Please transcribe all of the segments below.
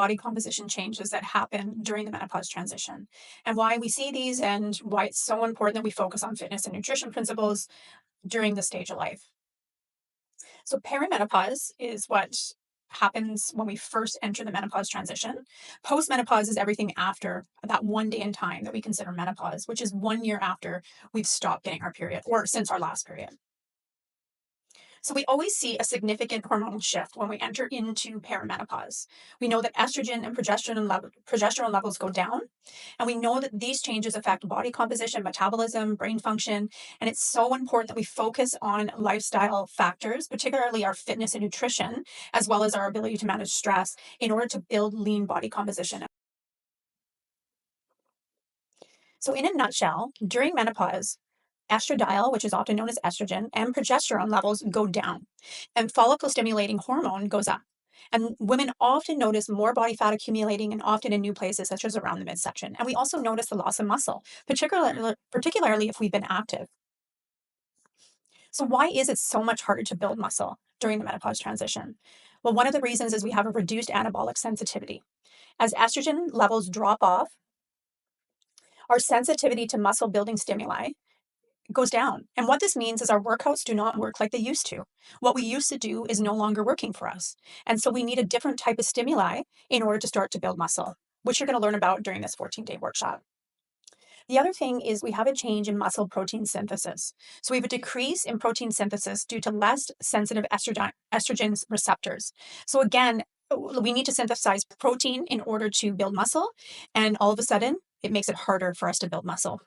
body composition changes that happen during the menopause transition, and why we see these, and why it's so important that we focus on fitness and nutrition principles during this stage of life. So, perimenopause is what happens when we first enter the menopause transition. Postmenopause is everything after that one day in time that we consider menopause, which is 1 year after we've stopped getting our period or since our last period. So we always see a significant hormonal shift when we enter into perimenopause. We know that estrogen and progesterone levels go down, and we know that these changes affect body composition, metabolism, brain function, and it's so important that we focus on lifestyle factors, particularly our fitness and nutrition, as well as our ability to manage stress in order to build lean body composition. So, in a nutshell, during menopause, estradiol, which is often known as estrogen, and progesterone levels go down, and follicle stimulating hormone goes up. And women often notice more body fat accumulating and often in new places, such as around the midsection. And we also notice the loss of muscle, particularly if we've been active. So, why is it so much harder to build muscle during the menopause transition? Well, one of the reasons is we have a reduced anabolic sensitivity. As estrogen levels drop off, our sensitivity to muscle building stimuli goes down. And what this means is our workouts do not work like they used to. What we used to do is no longer working for us. And so we need a different type of stimuli in order to start to build muscle, which you're going to learn about during this 14-day workshop. The other thing is we have a change in muscle protein synthesis. So we have a decrease in protein synthesis due to less sensitive estrogen receptors. So again, we need to synthesize protein in order to build muscle. And all of a sudden, it makes it harder for us to build muscle.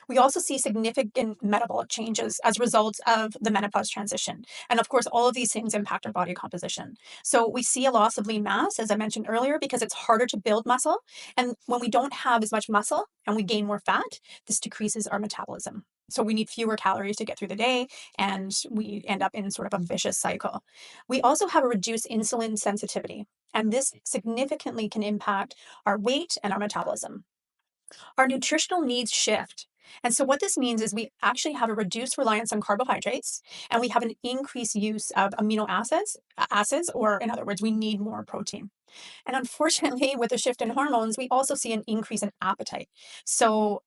We also see significant metabolic changes as a result of the menopause transition. And of course, all of these things impact our body composition. So we see a loss of lean mass, as I mentioned earlier, because it's harder to build muscle. And when we don't have as much muscle and we gain more fat, this decreases our metabolism. So we need fewer calories to get through the day, and we end up in sort of a vicious cycle. We also have a reduced insulin sensitivity, and this significantly can impact our weight and our metabolism. Our nutritional needs shift. And so, what this means is we actually have a reduced reliance on carbohydrates, and we have an increased use of amino acids, or in other words, we need more protein. And unfortunately, with the shift in hormones, we also see an increase in appetite. So,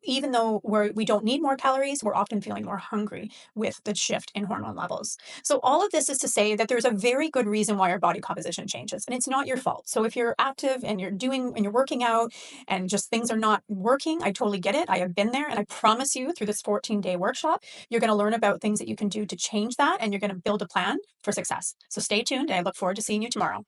even though we don't need more calories, we're often feeling more hungry with the shift in hormone levels. So, all of this is to say that there's a very good reason why our body composition changes, and it's not your fault. So, if you're active and you're working out and just things are not working, I totally get it. I have been there, and I promise you through this 14-day workshop, you're going to learn about things that you can do to change that, and you're going to build a plan for success. So, stay tuned. I look forward to seeing you tomorrow.